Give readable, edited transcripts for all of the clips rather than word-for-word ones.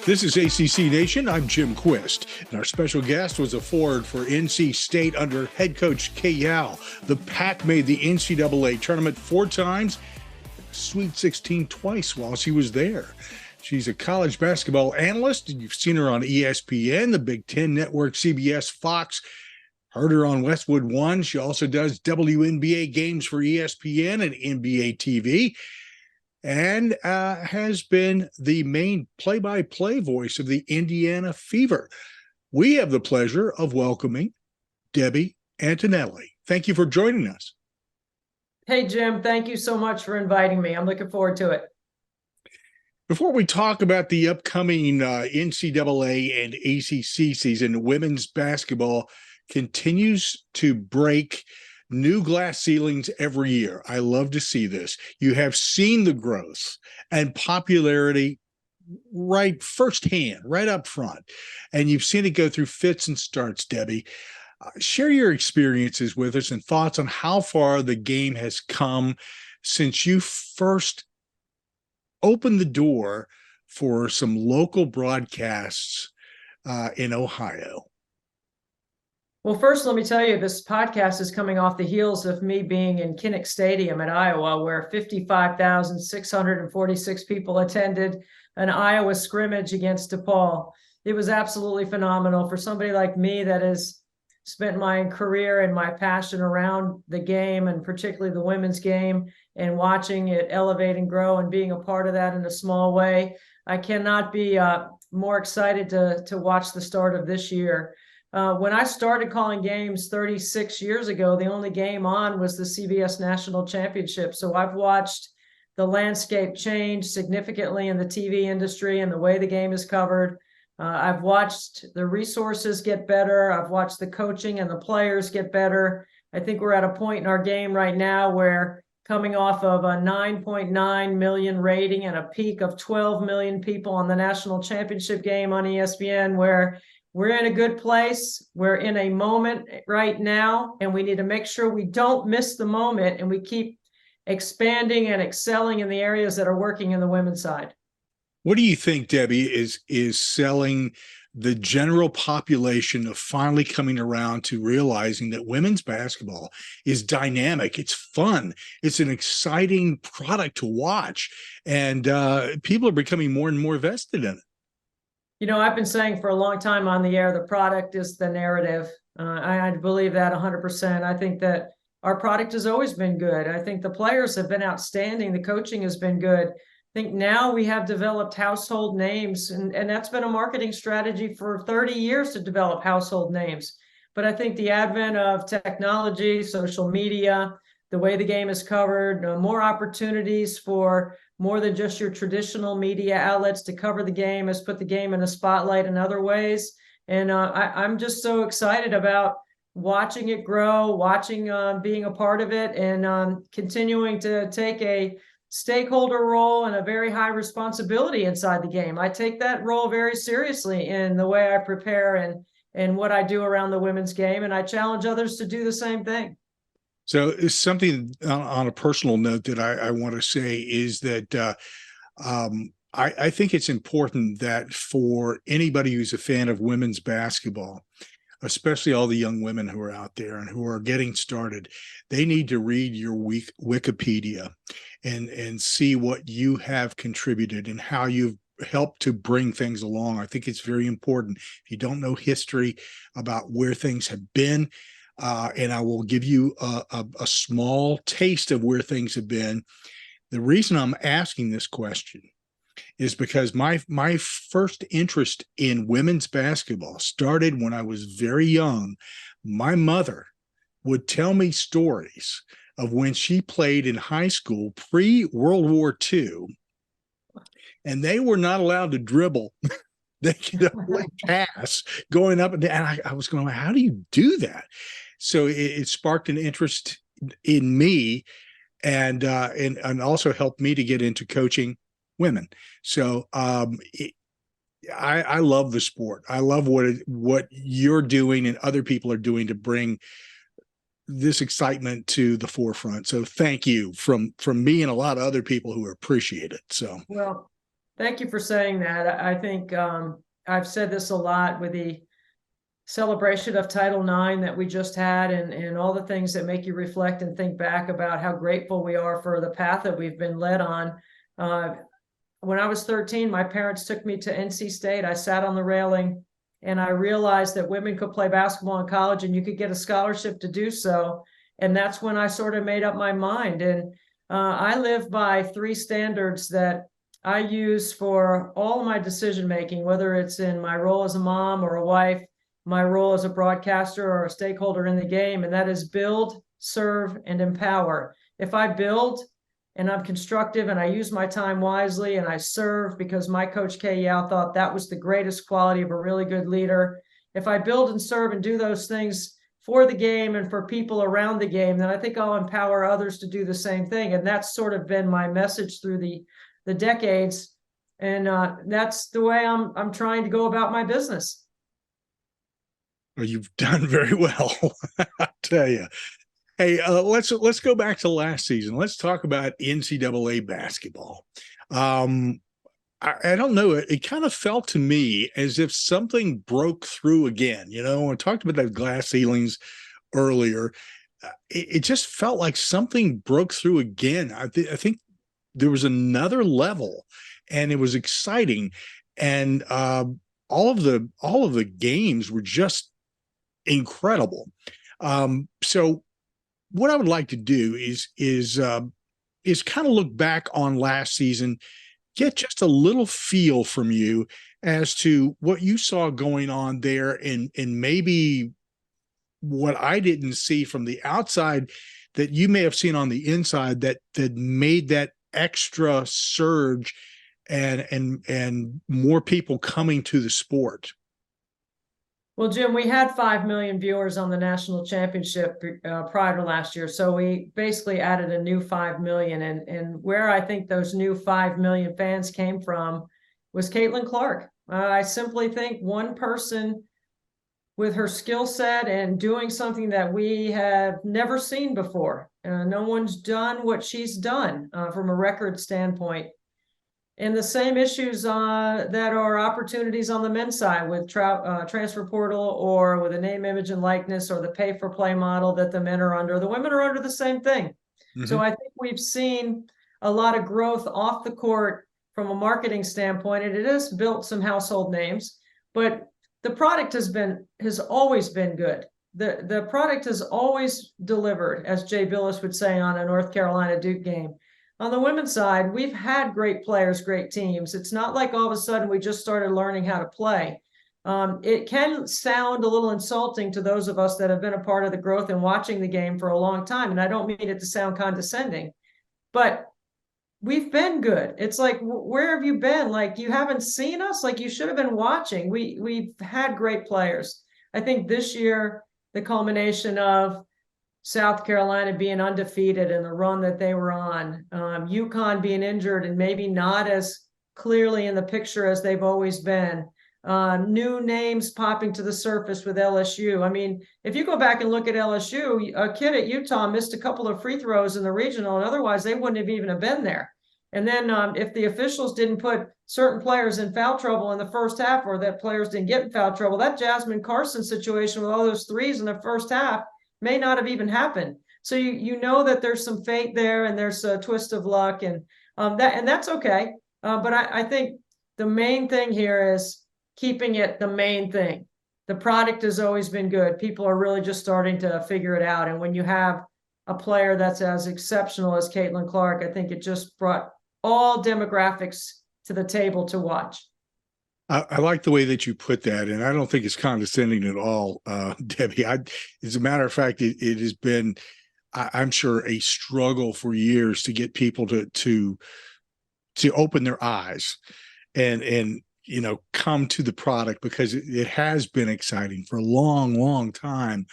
This is ACC Nation. I'm Jim Quist, and our special guest was a forward for NC State under head coach Kay Yow. The Pack made the NCAA tournament 4 times, Sweet 16 twice while she was there. She's a college basketball analyst, and you've seen her on ESPN, the Big Ten Network, CBS, Fox. Heard her on Westwood One. She also does WNBA games for ESPN and NBA TV, and has been the main play-by-play voice of the Indiana Fever. We have the pleasure of welcoming Debbie Antonelli. Thank you for joining us. Hey, Jim, thank you so much for inviting me. I'm looking forward to it. Before we talk about the upcoming NCAA and ACC season, women's basketball continues to break new glass ceilings every year. I love to see this. You have seen the growth and popularity right firsthand, right up front, and you've seen it go through fits and starts. Debbie, share your experiences with us and thoughts on how far the game has come since you first opened the door for some local broadcasts in Ohio. Well, first, let me tell you, this podcast is coming off the heels of me being in Kinnick Stadium at Iowa, where 55,646 people attended an Iowa scrimmage against DePaul. It was absolutely phenomenal for somebody like me that has spent my career and my passion around the game, and particularly the women's game, and watching it elevate and grow and being a part of that in a small way. I cannot be more excited to watch the start of this year. When I started calling games 36 years ago, the only game on was the CBS National Championship. So I've watched the landscape change significantly in the TV industry and the way the game is covered. I've watched the resources get better. I've watched the coaching and the players get better. I think we're at a point in our game right now where, coming off of a 9.9 million rating and a peak of 12 million people on the national championship game on ESPN, where we're in a good place. We're in a moment right now, and we need to make sure we don't miss the moment and we keep expanding and excelling in the areas that are working in the women's side. What do you think, Debbie, is selling the general population of finally coming around to realizing that women's basketball is dynamic? It's fun. It's an exciting product to watch, and people are becoming more and more vested in it. You know, I've been saying for a long time on the air, the product is the narrative. I believe that 100%. I think that our product has always been good. I think the players have been outstanding. The coaching has been good. I think now we have developed household names, and that's been a marketing strategy for 30 years to develop household names. But I think the advent of technology, social media, the way the game is covered, more opportunities for more than just your traditional media outlets to cover the game, has put the game in a spotlight in other ways. And I'm just so excited about watching it grow, watching being a part of it, and continuing to take a stakeholder role and a very high responsibility inside the game. I take that role very seriously in the way I prepare and what I do around the women's game, and I challenge others to do the same thing. So it's something on a personal note that I want to say is that I think it's important that for anybody who's a fan of women's basketball, especially all the young women who are out there and who are getting started, they need to read your Wikipedia and see what you have contributed and how you've helped to bring things along. I think it's very important. If you don't know history about where things have been, and I will give you a small taste of where things have been. The reason I'm asking this question is because my first interest in women's basketball started when I was very young. My mother would tell me stories of when she played in high school pre-World War II, and they were not allowed to dribble. They could only pass going up and down. I was going, how do you do that? So it sparked an interest in me, and also helped me to get into coaching women. So I love the sport. I love what you're doing and other people are doing to bring this excitement to the forefront. So thank you from me and a lot of other people who appreciate it. So, well, Thank you for saying that. I think I've said this a lot with the celebration of Title IX that we just had, and all the things that make you reflect and think back about how grateful we are for the path that we've been led on. When I was 13, my parents took me to NC State. I sat on the railing and I realized that women could play basketball in college and you could get a scholarship to do so. And that's when I sort of made up my mind. And I live by three standards that I use for all of my decision making, whether it's in my role as a mom or a wife, my role as a broadcaster or a stakeholder in the game, and that is build, serve, and empower. If I build and I'm constructive and I use my time wisely and I serve because my coach Kay Yao thought that was the greatest quality of a really good leader. If I build and serve and do those things for the game and for people around the game, then I think I'll empower others to do the same thing. And that's sort of been my message through the decades. And that's the way I'm trying to go about my business. Well, you've done very well, I tell you. Hey, let's go back to last season. Let's talk about NCAA basketball. I don't know. It kind of felt to me as if something broke through again. You know, I talked about that glass ceilings earlier. It just felt like something broke through again. I think there was another level, and it was exciting. And all of the games were just incredible. So what I would like to do is kind of look back on last season, get just a little feel from you as to what you saw going on there, and maybe what I didn't see from the outside that you may have seen on the inside that made that extra surge and more people coming to the sport. Well, Jim, we had 5 million viewers on the national championship prior to last year. So we basically added a new 5 million. And where I think those new 5 million fans came from was Caitlin Clark. I simply think one person with her skill set and doing something that we have never seen before. No one's done what she's done from a record standpoint. And the same issues that are opportunities on the men's side with transfer portal or with a name, image, and likeness or the pay-for-play model that the men are under. The women are under the same thing. Mm-hmm. So I think we've seen a lot of growth off the court from a marketing standpoint, and it has built some household names. But the product has always been good. The product has always delivered, as Jay Billis would say on a North Carolina Duke game. On the women's side, we've had great players, great teams. It's not like all of a sudden we just started learning how to play. It can sound a little insulting to those of us that have been a part of the growth and watching the game for a long time. And I don't mean it to sound condescending, but we've been good. It's like, where have you been? Like, you haven't seen us? Like, you should have been watching. We've had great players. I think this year, the culmination of South Carolina being undefeated and the run that they were on, UConn being injured and maybe not as clearly in the picture as they've always been, new names popping to the surface with LSU. I mean, if you go back and look at LSU, a kid at Utah missed a couple of free throws in the regional, and otherwise they wouldn't have even been there. And then if the officials didn't put certain players in foul trouble in the first half, or that players didn't get in foul trouble, that Jasmine Carson situation with all those threes in the first half may not have even happened. So you know that there's some fate there, and there's a twist of luck, and that's okay. But I think the main thing here is keeping it the main thing. The product has always been good. People are really just starting to figure it out. And when you have a player that's as exceptional as Caitlin Clark, I think it just brought all demographics to the table to watch. I like the way that you put that, and I don't think it's condescending at all, Debbie. As a matter of fact, it has been, I'm sure, a struggle for years to get people to open their eyes and come to the product, because it has been exciting for a long, long time.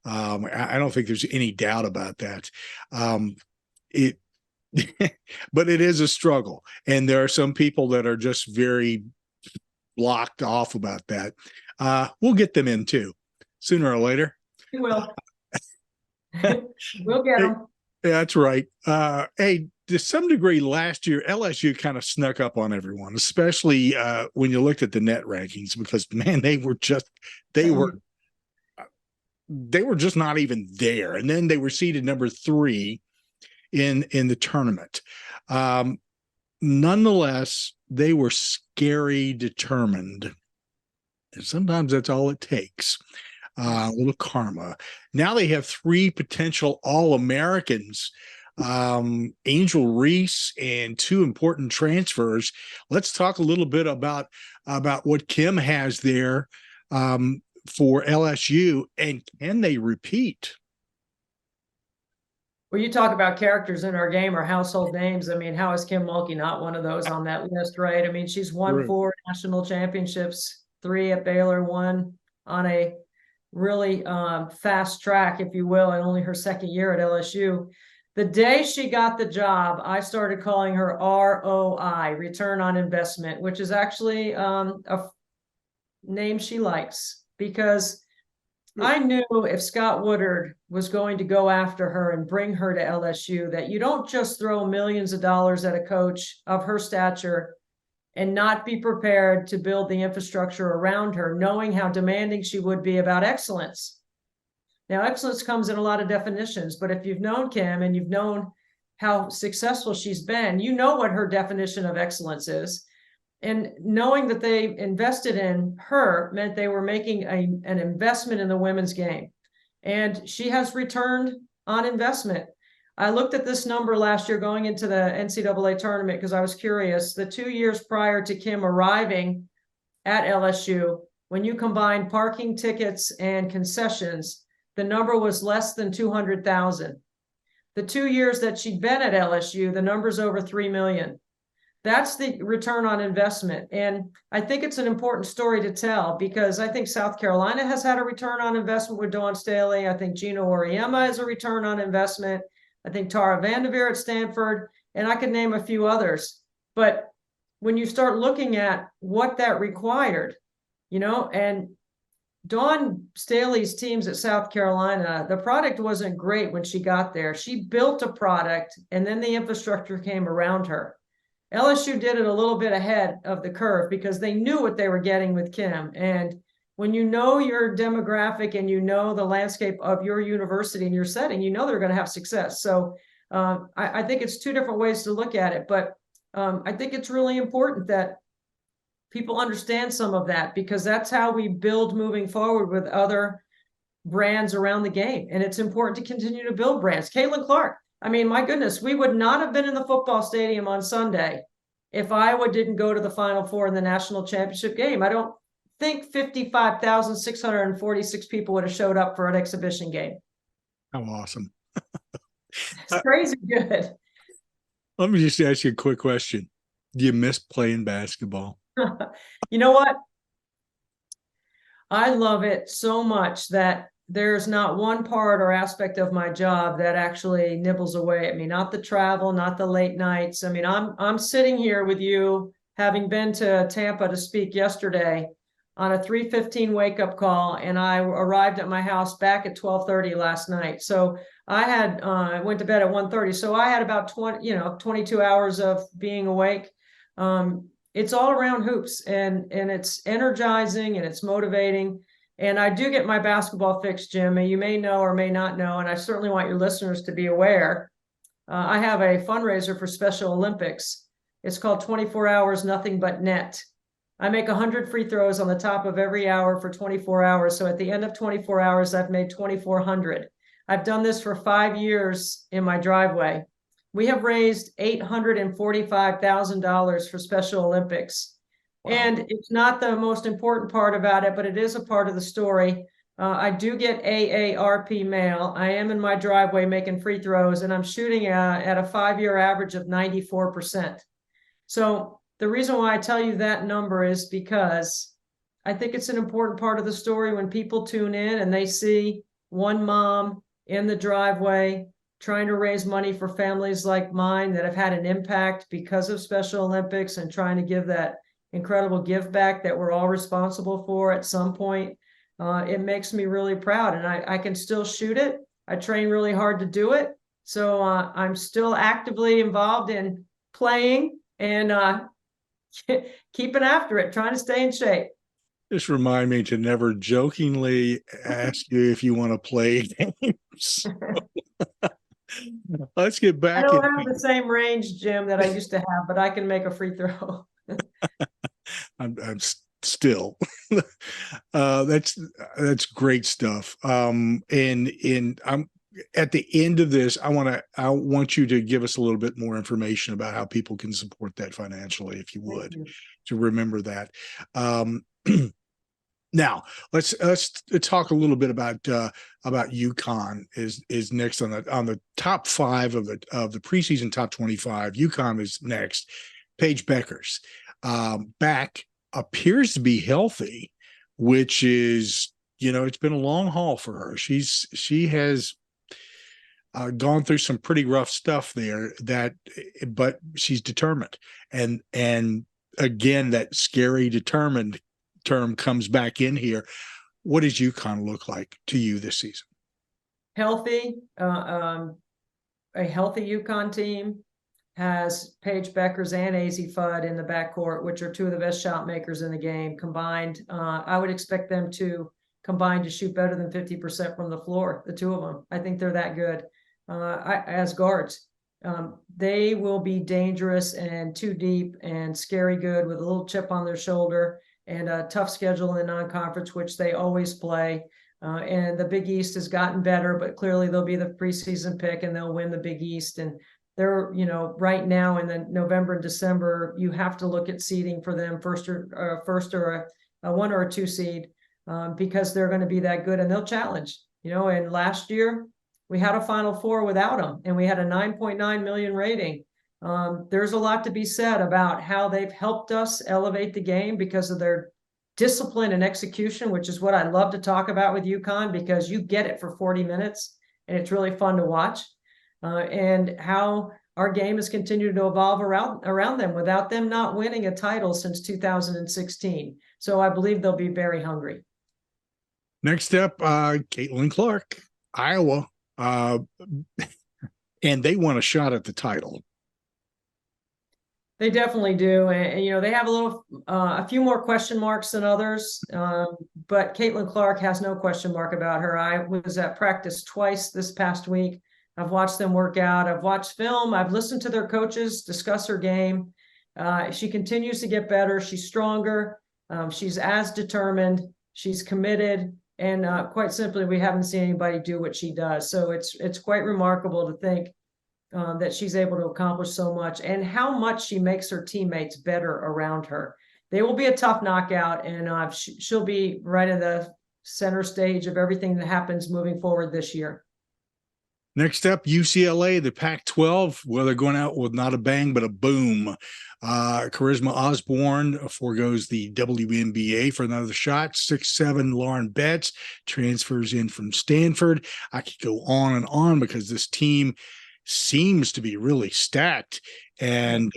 I don't think there's any doubt about that. But it is a struggle, and there are some people that are just very blocked off about that. We'll get them in too, sooner or later. We will. We'll get them. Hey, that's right. Hey, to some degree, last year, LSU kind of snuck up on everyone, especially when you looked at the net rankings, because man, they were just not even there. And then they were seeded number 3 in the tournament. Nonetheless, they were scary determined. And sometimes that's all it takes. A little karma. Now they have 3 potential All-Americans, Angel Reese and 2 important transfers. Let's talk a little bit about what Kim has there for LSU, and can they repeat? Well, you talk about characters in our game or household names. I mean, how is Kim Mulkey not one of those on that list, right? I mean, she's won 4 national championships, 3 at Baylor, 1 on a really fast track, if you will, and only her second year at LSU. The day she got the job, I started calling her ROI, return on investment, which is actually a name she likes, because I knew if Scott Woodard was going to go after her and bring her to LSU, that you don't just throw millions of dollars at a coach of her stature and not be prepared to build the infrastructure around her, knowing how demanding she would be about excellence. Now, excellence comes in a lot of definitions, but if you've known Kim and you've known how successful she's been, you know what her definition of excellence is. And knowing that they invested in her meant they were making an investment in the women's game. And she has returned on investment. I looked at this number last year going into the NCAA tournament because I was curious. The 2 years prior to Kim arriving at LSU, when you combine parking tickets and concessions, the number was less than 200,000. The 2 years that she'd been at LSU, the number's over 3 million. That's the return on investment. And I think it's an important story to tell, because I think South Carolina has had a return on investment with Dawn Staley. I think Gino Auriemma has a return on investment. I think Tara Vanderveer at Stanford, and I could name a few others. But when you start looking at what that required, and Dawn Staley's teams at South Carolina, the product wasn't great when she got there. She built a product, and then the infrastructure came around her. LSU did it a little bit ahead of the curve because they knew what they were getting with Kim. And when you know your demographic and you know the landscape of your university and your setting, you know they're going to have success. So I think it's 2 different ways to look at it. But I think it's really important that people understand some of that, because that's how we build moving forward with other brands around the game. And it's important to continue to build brands. Caitlin Clark, I mean, my goodness, we would not have been in the football stadium on Sunday if Iowa didn't go to the Final Four in the national championship game. I don't think 55,646 people would have showed up for an exhibition game. How awesome. It's crazy good. Let me just ask you a quick question. Do you miss playing basketball? You know what? I love it so much that there's not one part or aspect of my job that actually nibbles away at me. Not the travel, not the late nights. I mean, I'm sitting here with you, having been to Tampa to speak yesterday on a 3:15 wake-up call, and I arrived at my house back at 12:30 last night. So I went to bed at 1:30. So I had about 22 hours of being awake. It's all around hoops, and it's energizing and it's motivating. And I do get my basketball fix, Jim, and you may know or may not know, and I certainly want your listeners to be aware. I have a fundraiser for Special Olympics. It's called 24 Hours Nothing But Net. I make 100 free throws on the top of every hour for 24 hours. So at the end of 24 hours, I've made 2,400. I've done this for 5 years in my driveway. We have raised $845,000 for Special Olympics. Wow. And it's not the most important part about it, but it is a part of the story. I do get AARP mail. I am in my driveway making free throws, and I'm shooting at a 5-year average of 94%. So the reason why I tell you that number is because I think it's an important part of the story when people tune in and they see one mom in the driveway trying to raise money for families like mine that have had an impact because of Special Olympics, and trying to give that incredible give back that we're all responsible for at some point. It makes me really proud, and I can still shoot it. I train really hard to do it. So I'm still actively involved in playing and keeping after it, trying to stay in shape. Just remind me to never jokingly ask you if you want to play games. Let's get I back don't in. have the same range, Jim, that I used to have, but I can make a free throw. I'm still that's great stuff. And I'm at the end of this, I want you to give us a little bit more information about how people can support that financially, if you would, to remember that. Now let's talk a little bit about UConn is next on the top 5 of the preseason top 25. UConn is next. Paige Beckers back, appears to be healthy, which is, it's been a long haul for her. She has gone through some pretty rough stuff there, but she's determined, and again, that scary determined term comes back in here. What does UConn look like to you this season? Healthy, a healthy UConn team has Paige Beckers and Azzi Fudd in the backcourt, which are two of the best shot makers in the game combined. I would expect them to combine to shoot better than 50% from the floor, the two of them. I think they're that good as guards. They will be dangerous and too deep and scary good with a little chip on their shoulder and a tough schedule in non-conference, which they always play. And the Big East has gotten better, but clearly they'll be the preseason pick and they'll win the Big East. And they're, right now in the November and December, you have to look at seeding for them, first or a 1 or a 2 seed, because they're going to be that good and they'll challenge. And last year we had a Final Four without them, and we had a 9.9 million rating. There's a lot to be said about how they've helped us elevate the game because of their discipline and execution, which is what I love to talk about with UConn, because you get it for 40 minutes and it's really fun to watch. And how our game has continued to evolve around them without them not winning a title since 2016. So I believe they'll be very hungry. Next up, Caitlin Clark, Iowa, and they want a shot at the title. They definitely do, and they have a few more question marks than others. But Caitlin Clark has no question mark about her. I was at practice twice this past week. I've watched them work out. I've watched film. I've listened to their coaches discuss her game. She continues to get better. She's stronger. She's as determined. She's committed. And quite simply, we haven't seen anybody do what she does. So it's quite remarkable to think that she's able to accomplish so much and how much she makes her teammates better around her. They will be a tough knockout, and she'll be right in the center stage of everything that happens moving forward this year. Next up, UCLA, the Pac-12. Well, they're going out with not a bang, but a boom. Charisma Osborne foregoes the WNBA for another shot. 6'7" Lauren Betts transfers in from Stanford. I could go on and on because this team seems to be really stacked. And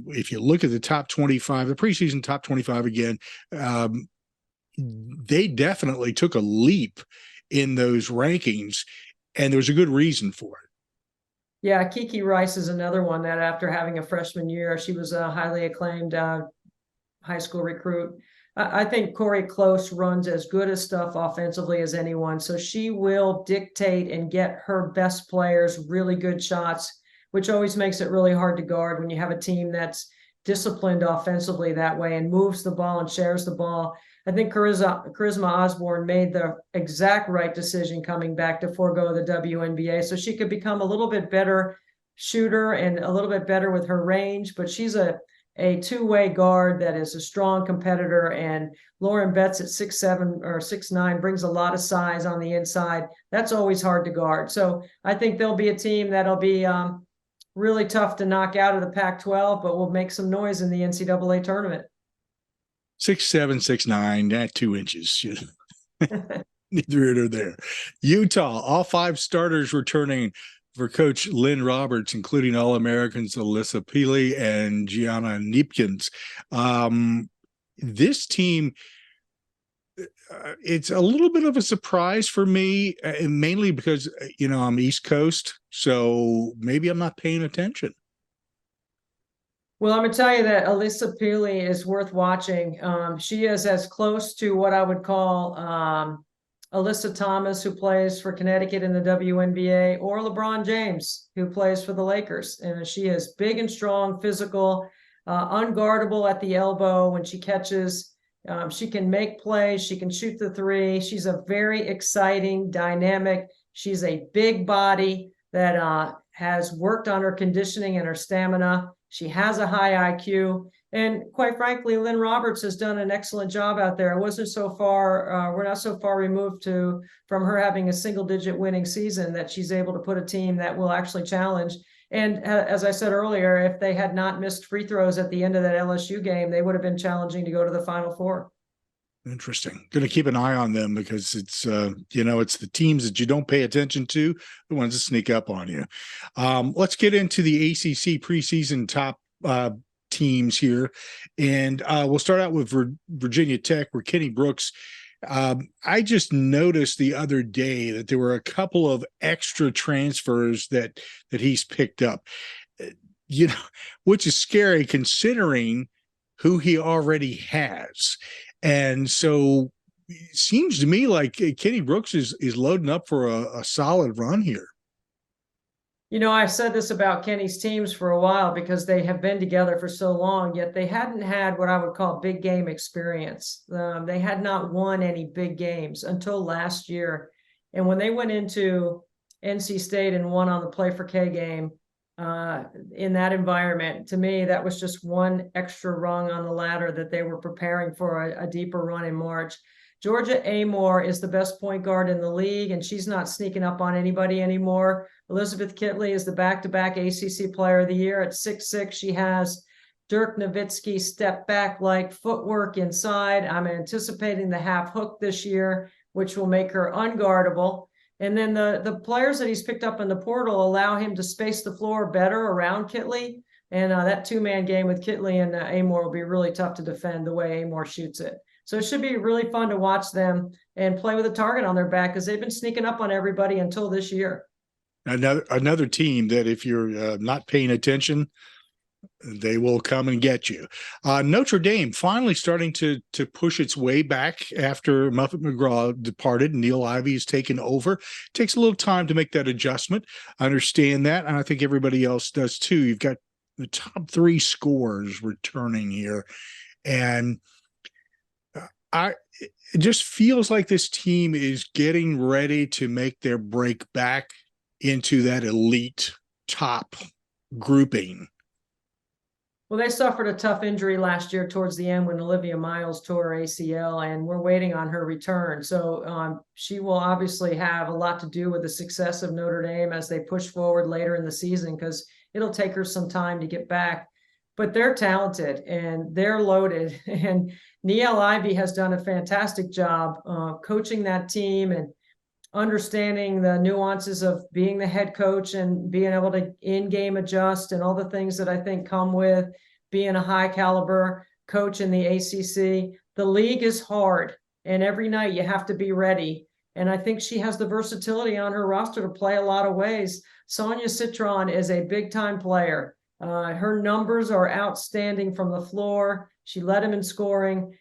if you look at the top 25, the preseason top 25 again, they definitely took a leap in those rankings. And there was a good reason for it. Yeah, Kiki Rice is another one that after having a freshman year, she was a highly acclaimed high school recruit. I think Corey Close runs as good as stuff offensively as anyone. So she will dictate and get her best players really good shots, which always makes it really hard to guard when you have a team that's disciplined offensively that way and moves the ball and shares the ball. I think Charisma Osborne made the exact right decision coming back to forego the WNBA so she could become a little bit better shooter and a little bit better with her range. But she's a two-way guard that is a strong competitor. And Lauren Betts at 6'7" or 6'9" brings a lot of size on the inside. That's always hard to guard. So I think there'll be a team that'll be really tough to knock out of the Pac-12, but will make some noise in the NCAA tournament. 6'7", 6'9", 2 inches. Neither here nor there. Utah, all 5 starters returning for Coach Lynn Roberts, including All-Americans Alyssa Peely and Gianna Neepkins. This team, It's a little bit of a surprise for me, and mainly because, I'm East Coast, so maybe I'm not paying attention. Well, I'm gonna tell you that Alyssa Peely is worth watching. She is as close to what I would call Alyssa Thomas, who plays for Connecticut in the WNBA, or LeBron James, who plays for the Lakers. And she is big and strong, physical, unguardable at the elbow when she catches. She can make plays. She can shoot the three. She's a very exciting, dynamic. She's a big body that has worked on her conditioning and her stamina. She has a high IQ. And quite frankly, Lynn Roberts has done an excellent job out there. It wasn't so far, we're not so far removed from her having a single-digit winning season that she's able to put a team that will actually challenge. And as I said earlier, if they had not missed free throws at the end of that LSU game, they would have been challenging to go to the Final Four. Interesting. Going to keep an eye on them because it's it's the teams that you don't pay attention to, the ones that sneak up on you. Let's get into the ACC preseason top teams here, and we'll start out with Virginia Tech, where Kenny Brooks. I just noticed the other day that there were a couple of extra transfers that he's picked up. Which is scary considering who he already has. And so it seems to me like Kenny Brooks is loading up for a solid run here. I've said this about Kenny's teams for a while because they have been together for so long, yet they hadn't had what I would call big game experience. They had not won any big games until last year. And when they went into NC State and won on the Play for K game, in that environment, to me, that was just one extra rung on the ladder that they were preparing for a deeper run in March. Georgia Amore is the best point guard in the league, and she's not sneaking up on anybody anymore. Elizabeth Kitley is the back-to-back ACC Player of the Year at 6'6". She has Dirk Nowitzki step-back-like footwork inside. I'm anticipating the half hook this year, which will make her unguardable. And then the players that he's picked up in the portal allow him to space the floor better around Kitley. And that two-man game with Kitley and Amore will be really tough to defend the way Amore shoots it. So it should be really fun to watch them and play with a target on their back because they've been sneaking up on everybody until this year. Another team that if you're not paying attention, they will come and get you. Notre Dame finally starting to push its way back after Muffet McGraw departed and Neil Ivey has taken over. Takes a little time to make that adjustment. I understand that, and I think everybody else does too. You've got the top three scorers returning here, and it just feels like this team is getting ready to make their break back into that elite top grouping. Well, they suffered a tough injury last year towards the end when Olivia Miles tore her ACL, and we're waiting on her return. So she will obviously have a lot to do with the success of Notre Dame as they push forward later in the season because it'll take her some time to get back. But they're talented and they're loaded. And Neil Ivey has done a fantastic job coaching that team and understanding the nuances of being the head coach and being able to in-game adjust and all the things that I think come with being a high caliber coach in the ACC. The league is hard and every night you have to be ready. And I think she has the versatility on her roster to play a lot of ways. Sonia Citron is a big time player. Her numbers are outstanding from the floor. She led him in scoring.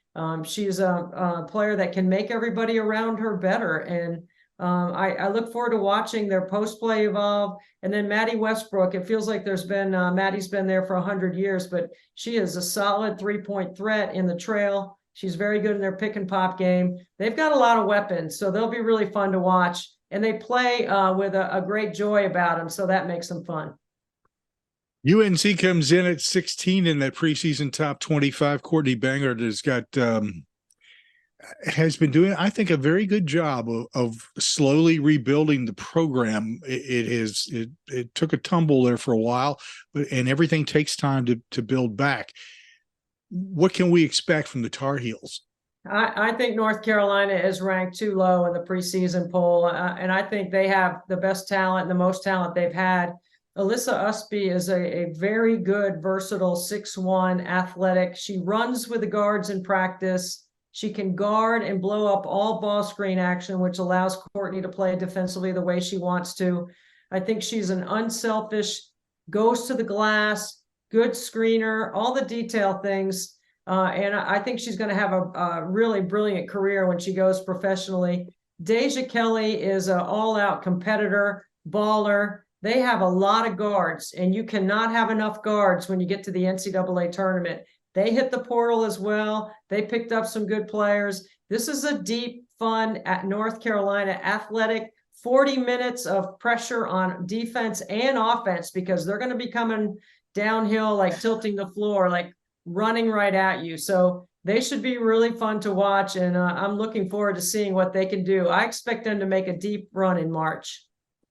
She's a player that can make everybody around her better. And I look forward to watching their post play evolve. And then Maddie Westbrook, it feels like Maddie's been there for 100 years, but she is a solid 3-point threat in the trail. She's very good in their pick and pop game. They've got a lot of weapons, so they'll be really fun to watch. And they play with a great joy about them, so that makes them fun. UNC comes in at 16 in that preseason top 25. Courtney Bangert has been doing, I think, a very good job of slowly rebuilding the program. It took a tumble there for a while, and everything takes time to build back. What can we expect from the Tar Heels? I think North Carolina is ranked too low in the preseason poll, and I think they have the best talent and the most talent they've had. Alyssa Usby is a very good, versatile 6'1", athletic. She runs with the guards in practice. She can guard and blow up all ball screen action, which allows Courtney to play defensively the way she wants to. I think she's an unselfish, goes to the glass, good screener, all the detail things. And I think she's going to have a really brilliant career when she goes professionally. Deja Kelly is an all-out competitor, baller. They have a lot of guards, and you cannot have enough guards when you get to the NCAA tournament. They hit the portal as well. They picked up some good players. This is a deep, fun, at North Carolina, athletic, 40 minutes of pressure on defense and offense, because they're going to be coming downhill, like tilting the floor, like running right at you. So they should be really fun to watch, and I'm looking forward to seeing what they can do. I expect them to make a deep run in March.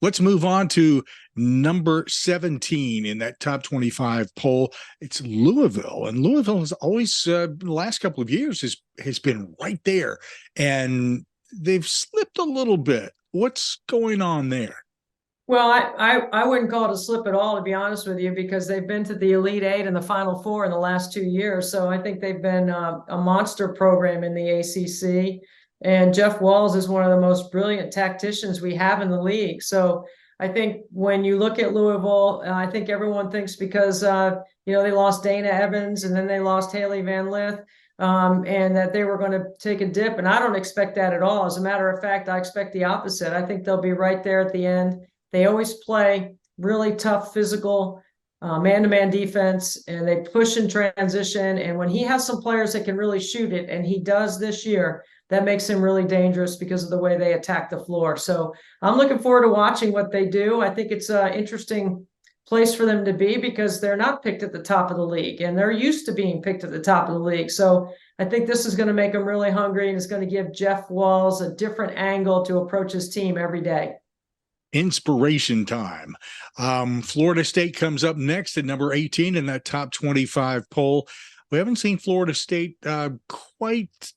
Let's move on to number 17 in that top 25 poll. It's Louisville, and Louisville has always, the last couple of years, has been right there, and they've slipped a little bit. What's going on there? Well, I wouldn't call it a slip at all, to be honest with you, because they've been to the Elite Eight and the Final Four in the last 2 years. So I think they've been a monster program in the ACC. And Jeff Walz is one of the most brilliant tacticians we have in the league. So I think when you look at Louisville, I think everyone thinks because, they lost Dana Evans and then they lost Haley Van Lith, and that they were going to take a dip. And I don't expect that at all. As a matter of fact, I expect the opposite. I think they'll be right there at the end. They always play really tough, physical, man-to-man defense, and they push in transition. And when he has some players that can really shoot it, and he does this year, that makes him really dangerous because of the way they attack the floor. So I'm looking forward to watching what they do. I think it's an interesting place for them to be because they're not picked at the top of the league, and they're used to being picked at the top of the league. So I think this is going to make them really hungry, and it's going to give Jeff Walz a different angle to approach his team every day. Inspiration time. Florida State comes up next at number 18 in that top 25 poll. We haven't seen Florida State quite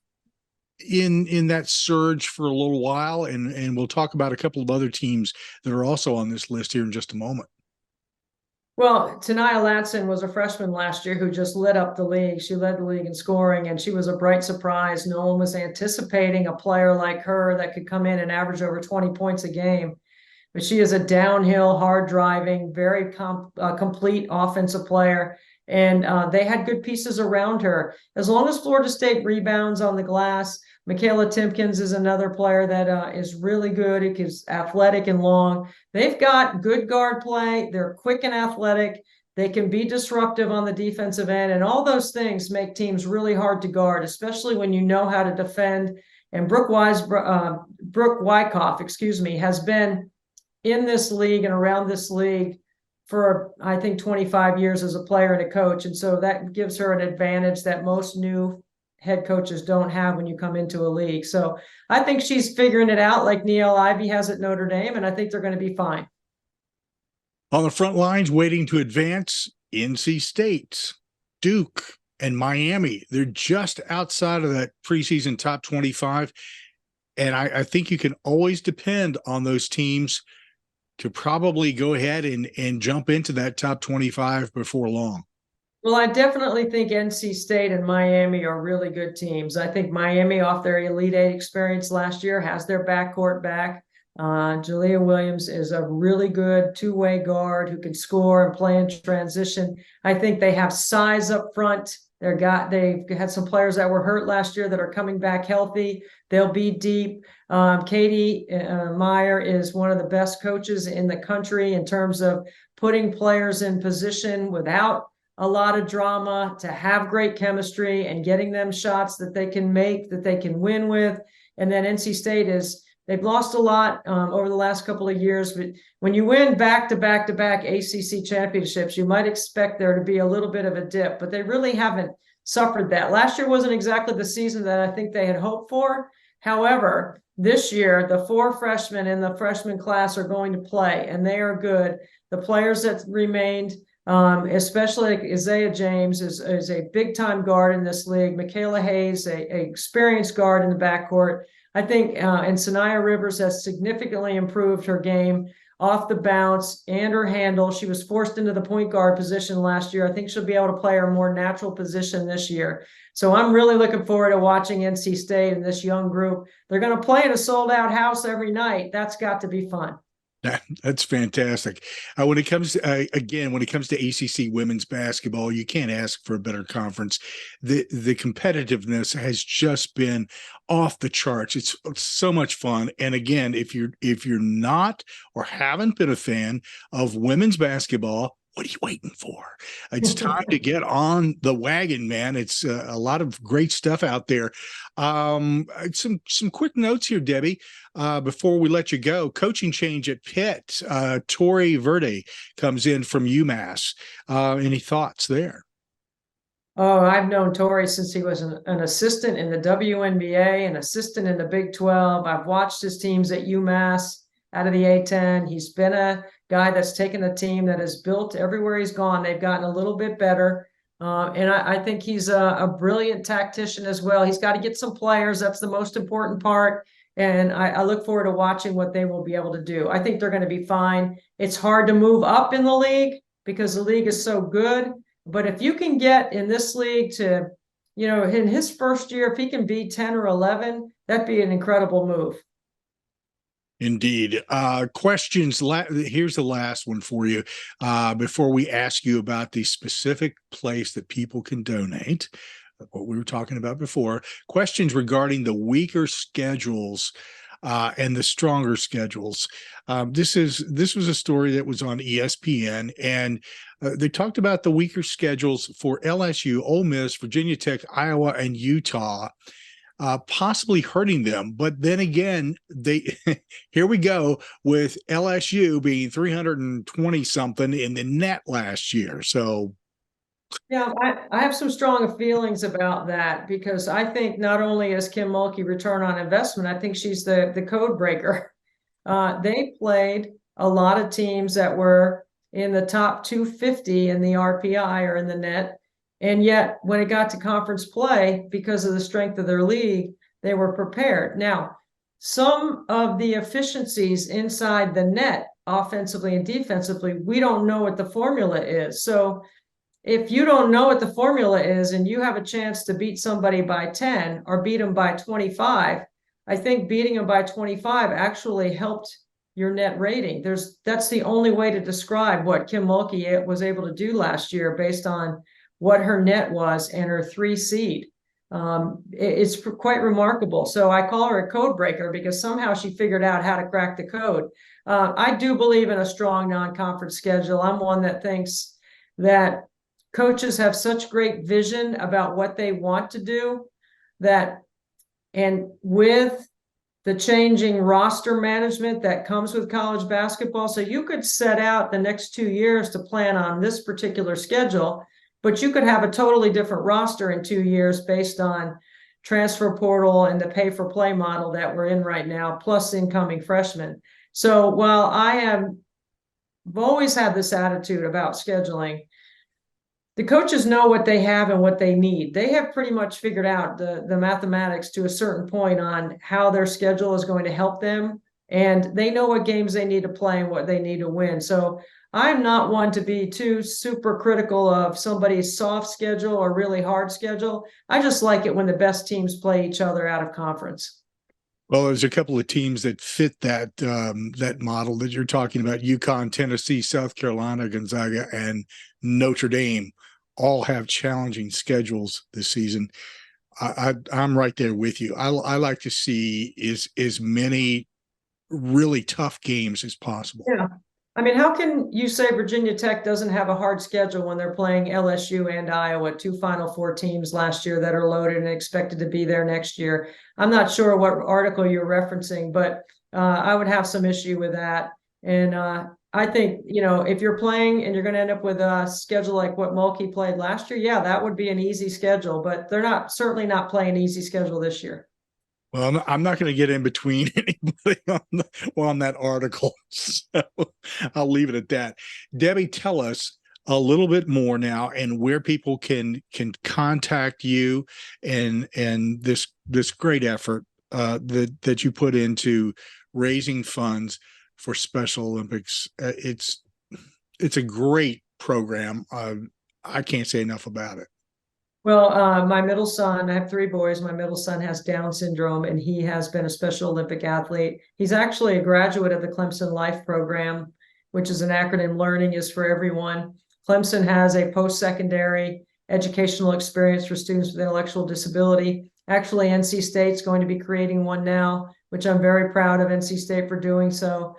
in that surge for a little while, and we'll talk about a couple of other teams that are also on this list here in just a moment. Well, Tanaya Latson was a freshman last year who just lit up the league. She led the league in scoring, and she was a bright surprise. No one was anticipating a player like her that could come in and average over 20 points a game. But she is a downhill, hard-driving, very complete offensive player, and they had good pieces around her. As long as Florida State rebounds on the glass, Michaela Timpkins is another player that is really good. It is athletic and long. They've got good guard play. They're quick and athletic. They can be disruptive on the defensive end, and all those things make teams really hard to guard, especially when you know how to defend. And Brooke Wyckoff, has been in this league and around this league for, I think, 25 years as a player and a coach. And so that gives her an advantage that most new head coaches don't have when you come into a league. So I think she's figuring it out like Niele Ivey has at Notre Dame, and I think they're going to be fine. On the front lines, waiting to advance, NC State, Duke, and Miami. They're just outside of that preseason top 25. And I think you can always depend on those teams to probably go ahead and jump into that top 25 before long. Well, I definitely think NC State and Miami are really good teams. I think Miami, off their Elite Eight experience last year, has their backcourt back. Jalea Williams is a really good two-way guard who can score and play in transition. I think they have size up front. They've had some players that were hurt last year that are coming back healthy. They'll be deep. Katie Meyer is one of the best coaches in the country in terms of putting players in position without a lot of drama, to have great chemistry and getting them shots that they can make, that they can win with. And then NC State they've lost a lot over the last couple of years, but when you win back-to-back ACC championships, you might expect there to be a little bit of a dip, but they really haven't suffered that. Last year wasn't exactly the season that I think they had hoped for. However, this year, the 4 freshmen in the freshman class are going to play, and they are good. The players that remained, especially like Isaiah James, is a big-time guard in this league. Michaela Hayes, a experienced guard in the backcourt. I think, and Sanaya Rivers has significantly improved her game off the bounce and her handle. She was forced into the point guard position last year. I think she'll be able to play her more natural position this year. So I'm really looking forward to watching NC State and this young group. They're going to play in a sold-out house every night. That's got to be fun. That's fantastic. When it comes to, again, when it comes to ACC women's basketball, you can't ask for a better conference. The competitiveness has just been off the charts. It's so much fun. And again, if you're not or haven't been a fan of women's basketball, what are you waiting for? It's time to get on the wagon, man. It's a lot of great stuff out there. Some quick notes here, Debbie, before we let you go. Coaching change at Pitt. Tori Verde comes in from UMass. Any thoughts there? Oh, I've known Tori since he was an assistant in the WNBA, an assistant in the Big 12. I've watched his teams at UMass out of the A10. He's been a guy that's taken a team that is built everywhere he's gone. They've gotten a little bit better. And I think he's a brilliant tactician as well. He's got to get some players. That's the most important part. And I look forward to watching what they will be able to do. I think they're going to be fine. It's hard to move up in the league because the league is so good. But if you can get in this league to, in his first year, if he can be 10 or 11, that'd be an incredible move. Indeed. Questions. Here's the last one for you. Before we ask you about the specific place that people can donate, what we were talking about before, questions regarding the weaker schedules and the stronger schedules. This was a story that was on ESPN, and they talked about the weaker schedules for LSU, Ole Miss, Virginia Tech, Iowa, and Utah. Possibly hurting them. But then again, here we go with LSU being 320 something in the net last year. So yeah, I have some strong feelings about that because I think not only is Kim Mulkey return on investment, I think she's the code breaker. They played a lot of teams that were in the top 250 in the RPI or in the net. And yet, when it got to conference play, because of the strength of their league, they were prepared. Now, some of the efficiencies inside the net, offensively and defensively, we don't know what the formula is. So if you don't know what the formula is and you have a chance to beat somebody by 10 or beat them by 25, I think beating them by 25 actually helped your net rating. That's the only way to describe what Kim Mulkey was able to do last year based on what her net was and her 3 seed. It's quite remarkable. So I call her a code breaker because somehow she figured out how to crack the code. I do believe in a strong non-conference schedule. I'm one that thinks that coaches have such great vision about what they want to do and with the changing roster management that comes with college basketball. So you could set out the next 2 years to plan on this particular schedule, but you could have a totally different roster in 2 years based on transfer portal and the pay for play model that we're in right now, plus incoming freshmen. So while I've always had this attitude about scheduling, the coaches know what they have and what they need. They have pretty much figured out the mathematics to a certain point on how their schedule is going to help them. And they know what games they need to play and what they need to win. So I'm not one to be too super critical of somebody's soft schedule or really hard schedule. I just like it when the best teams play each other out of conference. Well, there's a couple of teams that fit that model that you're talking about. UConn, Tennessee, South Carolina, Gonzaga, and Notre Dame all have challenging schedules this season. I'm right there with you. I like to see as many really tough games as possible. Yeah. I mean, how can you say Virginia Tech doesn't have a hard schedule when they're playing LSU and Iowa, 2 Final Four teams last year that are loaded and expected to be there next year? I'm not sure what article you're referencing, but I would have some issue with that. And I think, if you're playing and you're going to end up with a schedule like what Mulkey played last year, yeah, that would be an easy schedule, but they're certainly not playing an easy schedule this year. Well, I'm not going to get in between anybody on that article, so I'll leave it at that. Debbie, tell us a little bit more now and where people can contact you and this great effort that you put into raising funds for Special Olympics. It's a great program. I can't say enough about it. Well, my middle son, I have 3 boys. My middle son has Down syndrome, and he has been a Special Olympic athlete. He's actually a graduate of the Clemson Life program, which is an acronym, learning is for everyone. Clemson has a post-secondary educational experience for students with intellectual disability. Actually, NC State's going to be creating one now, which I'm very proud of NC State for doing so.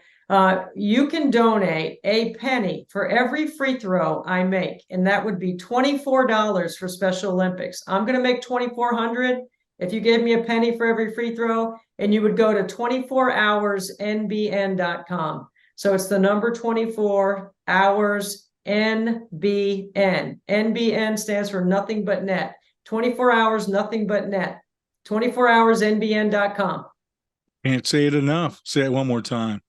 You can donate a penny for every free throw I make, and that would be $24 for Special Olympics. I'm going to make $2,400 if you gave me a penny for every free throw, and you would go to 24hoursnbn.com. So it's the number 24 hours NBN. NBN stands for nothing but net. 24 hours, nothing but net. 24hoursnbn.com. Can't say it enough. Say it one more time.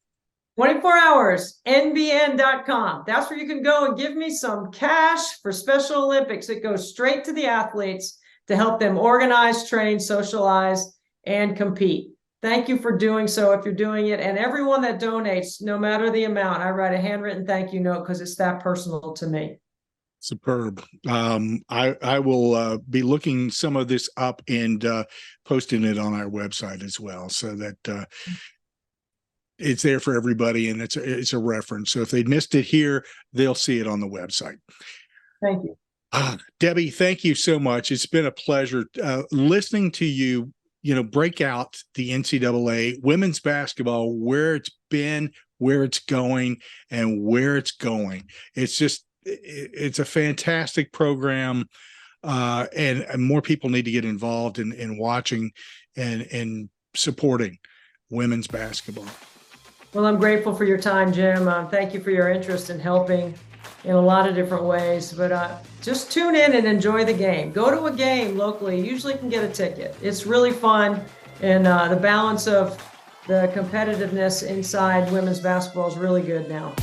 24 hours, NBN.com. That's where you can go and give me some cash for Special Olympics. It goes straight to the athletes to help them organize, train, socialize, and compete. Thank you for doing so if you're doing it. And everyone that donates, no matter the amount, I write a handwritten thank you note because it's that personal to me. Superb. I will be looking some of this up and posting it on our website as well, so that it's there for everybody, and it's a reference. So if they missed it here, they'll see it on the website. Thank you. Debbie, thank you so much. It's been a pleasure listening to you, break out the NCAA women's basketball, where it's been, where it's going, and where it's going. It's a fantastic program, and more people need to get involved in watching and supporting women's basketball. Well, I'm grateful for your time, Jim. Thank you for your interest in helping in a lot of different ways. But just tune in and enjoy the game. Go to a game locally. You usually can get a ticket. It's really fun. And the balance of the competitiveness inside women's basketball is really good now.